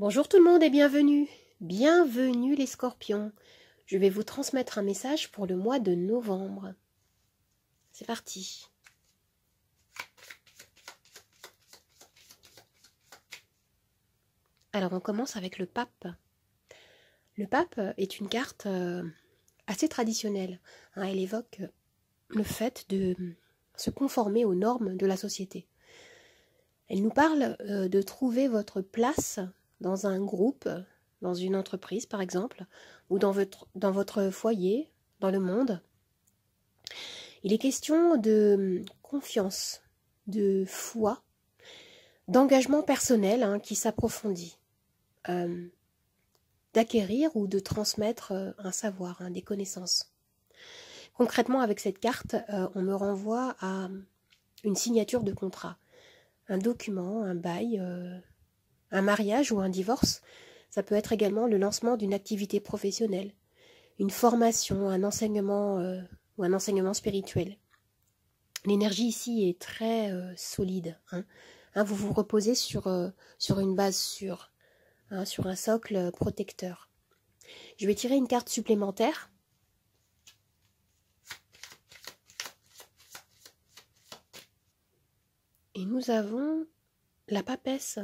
Bonjour tout le monde et bienvenue. Bienvenue les scorpions. Je vais vous transmettre un message pour le mois de novembre. C'est parti. Alors on commence avec le pape. Le pape est une carte assez traditionnelle. Elle évoque le fait de se conformer aux normes de la société. Elle nous parle de trouver votre place dans un groupe, dans une entreprise par exemple, ou dans votre foyer, dans le monde. Il est question de confiance, de foi, d'engagement personnel qui s'approfondit, d'acquérir ou de transmettre un savoir, des connaissances. Concrètement, avec cette carte, on me renvoie à une signature de contrat, un document, un bail, un mariage ou un divorce. Ça peut être également le lancement d'une activité professionnelle, une formation, un enseignement ou un enseignement spirituel. L'énergie ici est très solide. Vous vous reposez sur une base sûre, sur un socle protecteur. Je vais tirer une carte supplémentaire. Et nous avons la papesse.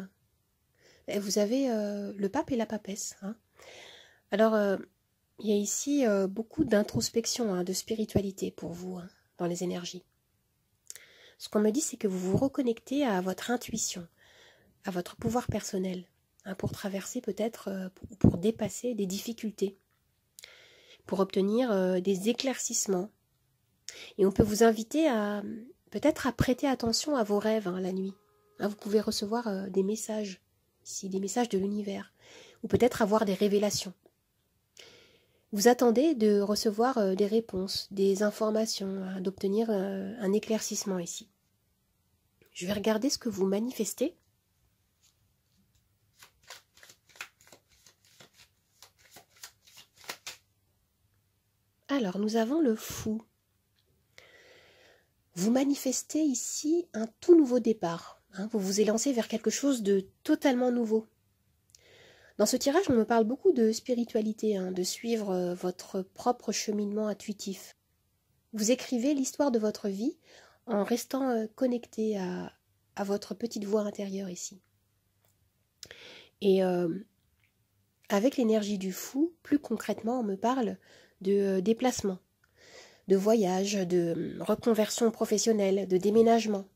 Vous avez le pape et la papesse. Alors, il y a ici beaucoup d'introspection, de spiritualité pour vous, dans les énergies. Ce qu'on me dit, c'est que vous vous reconnectez à votre intuition, à votre pouvoir personnel, pour traverser peut-être, pour dépasser des difficultés, pour obtenir des éclaircissements. Et on peut vous inviter à peut-être à prêter attention à vos rêves la nuit. Vous pouvez recevoir des messages, ici, des messages de l'univers, ou peut-être avoir des révélations. Vous attendez de recevoir des réponses, des informations, d'obtenir un éclaircissement ici. Je vais regarder ce que vous manifestez. Alors, nous avons le fou. Vous manifestez ici un tout nouveau départ. Vous vous élancez vers quelque chose de totalement nouveau. Dans ce tirage, on me parle beaucoup de spiritualité, de suivre votre propre cheminement intuitif. Vous écrivez l'histoire de votre vie en restant connecté à votre petite voix intérieure ici. Et avec l'énergie du fou, plus concrètement, on me parle de déplacement, de voyage, de reconversion professionnelle, de déménagement.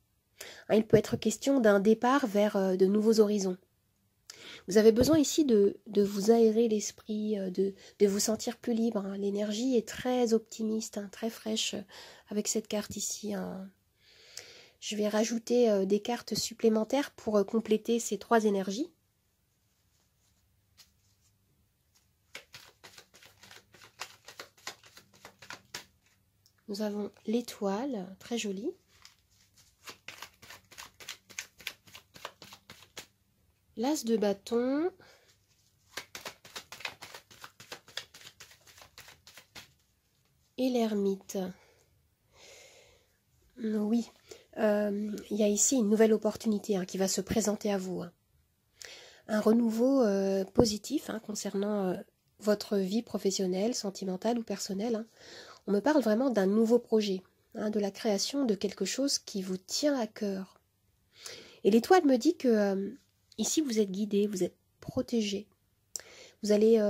Il peut être question d'un départ vers de nouveaux horizons. Vous avez besoin ici de vous aérer l'esprit, de vous sentir plus libre. L'énergie est très optimiste, très fraîche avec cette carte ici. Je vais rajouter des cartes supplémentaires pour compléter ces trois énergies. Nous avons l'étoile, très jolie. L'as de bâton. Et l'ermite. Oui, il y a ici une nouvelle opportunité qui va se présenter à vous. Un renouveau positif concernant votre vie professionnelle, sentimentale ou personnelle. On me parle vraiment d'un nouveau projet, de la création de quelque chose qui vous tient à cœur. Et l'étoile me dit que ici vous êtes guidé, vous êtes protégé. Vous allez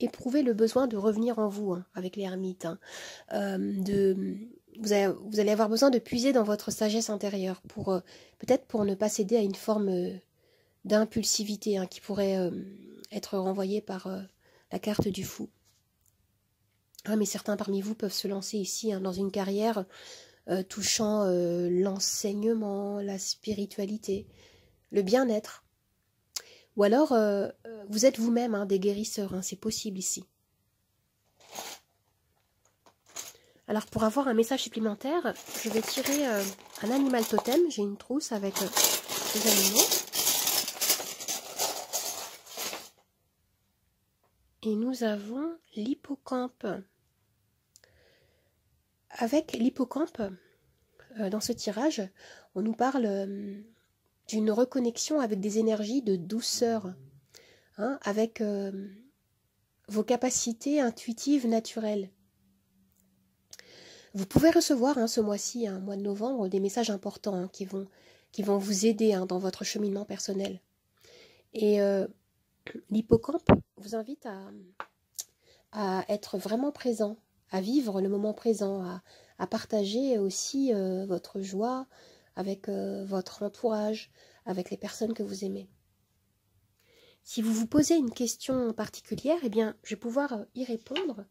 éprouver le besoin de revenir en vous avec l'ermite. Vous allez avoir besoin de puiser dans votre sagesse intérieure, peut-être pour ne pas céder à une forme d'impulsivité qui pourrait être renvoyée par la carte du fou. Mais certains parmi vous peuvent se lancer ici dans une carrière touchant l'enseignement, la spiritualité, le bien-être. Ou alors, vous êtes vous-même des guérisseurs, c'est possible ici. Alors, pour avoir un message supplémentaire, je vais tirer un animal totem. J'ai une trousse avec des animaux. Et nous avons l'hippocampe. Avec l'hippocampe, dans ce tirage, on nous parle d'une reconnexion avec des énergies de douceur, hein, avec vos capacités intuitives naturelles. Vous pouvez recevoir ce mois-ci, mois de novembre, des messages importants qui vont vous aider dans votre cheminement personnel. Et l'hippocampe vous invite à être vraiment présent, à vivre le moment présent, à partager aussi votre joie avec votre entourage, avec les personnes que vous aimez. Si vous vous posez une question particulière, eh bien, je vais pouvoir y répondre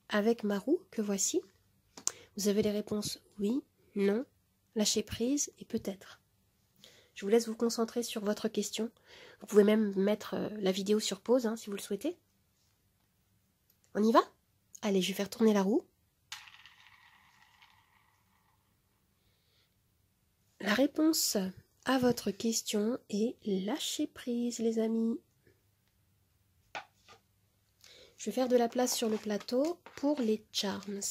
avec ma roue que voici. Vous avez les réponses oui, non, lâcher prise et peut-être. Je vous laisse vous concentrer sur votre question. Vous pouvez même mettre la vidéo sur pause si vous le souhaitez. On y va? Allez, je vais faire tourner la roue. La réponse à votre question est lâcher prise, les amis. Je vais faire de la place sur le plateau pour les charms.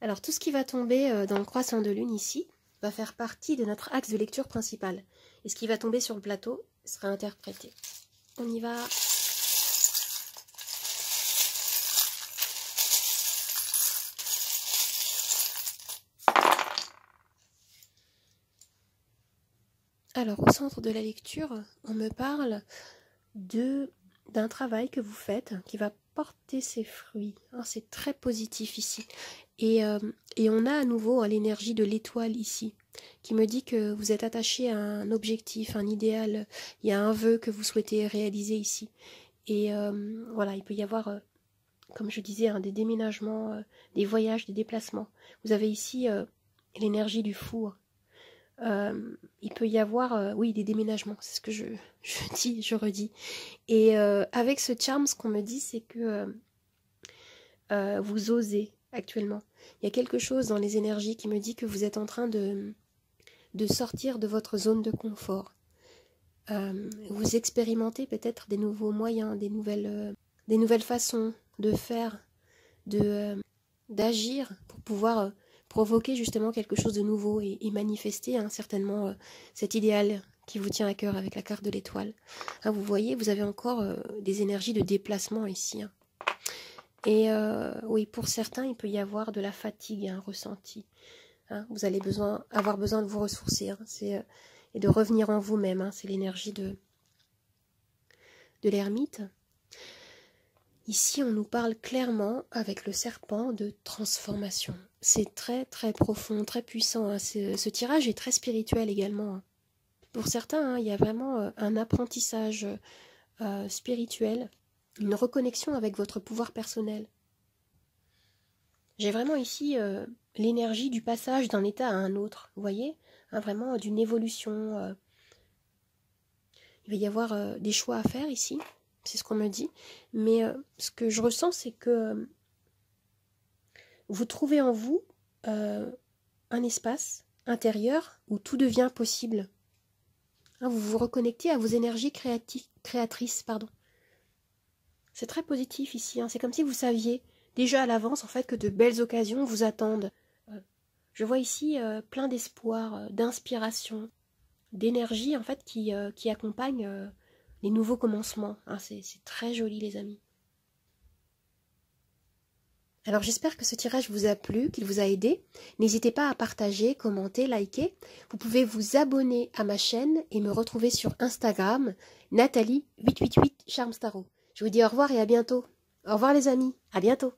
Alors, tout ce qui va tomber dans le croissant de lune ici va faire partie de notre axe de lecture principal. Et ce qui va tomber sur le plateau sera interprété. On y va. Alors, au centre de la lecture, on me parle d'un travail que vous faites qui va porter ses fruits. C'est très positif ici. Et on a à nouveau l'énergie de l'étoile ici, qui me dit que vous êtes attaché à un objectif, un idéal. Il y a un vœu que vous souhaitez réaliser ici. Et voilà, il peut y avoir, comme je disais, des déménagements, des voyages, des déplacements. Vous avez ici l'énergie du four. Il peut y avoir, oui, des déménagements, c'est ce que je dis, je redis. Et avec ce charme, ce qu'on me dit, c'est que vous osez actuellement. Il y a quelque chose dans les énergies qui me dit que vous êtes en train de sortir de votre zone de confort. Vous expérimentez peut-être des nouveaux moyens, des nouvelles façons de faire, d'agir pour pouvoir provoquer justement quelque chose de nouveau et manifester certainement cet idéal qui vous tient à cœur avec la carte de l'étoile. Vous voyez, vous avez encore des énergies de déplacement ici. Et oui, pour certains, il peut y avoir de la fatigue ressentie. Vous allez avoir besoin de vous ressourcer et de revenir en vous-même. C'est l'énergie de l'ermite. Ici, on nous parle clairement, avec le serpent, de transformation. C'est très, très profond, très puissant. Ce tirage est très spirituel également. Pour certains, il y a vraiment un apprentissage spirituel, une reconnexion avec votre pouvoir personnel. J'ai vraiment ici l'énergie du passage d'un état à un autre, vous voyez, vraiment d'une évolution. Il va y avoir des choix à faire ici. C'est ce qu'on me dit. Mais ce que je ressens, c'est que vous trouvez en vous un espace intérieur où tout devient possible. Vous vous reconnectez à vos énergies créatrices. C'est très positif ici. C'est comme si vous saviez déjà à l'avance en fait que de belles occasions vous attendent. Je vois ici plein d'espoir, d'inspiration, d'énergie en fait qui accompagne les nouveaux commencements. C'est très joli les amis. Alors j'espère que ce tirage vous a plu, qu'il vous a aidé. N'hésitez pas à partager, commenter, liker. Vous pouvez vous abonner à ma chaîne et me retrouver sur Instagram, Nathalie888 Charms Tarot. Je vous dis au revoir et à bientôt. Au revoir les amis, à bientôt.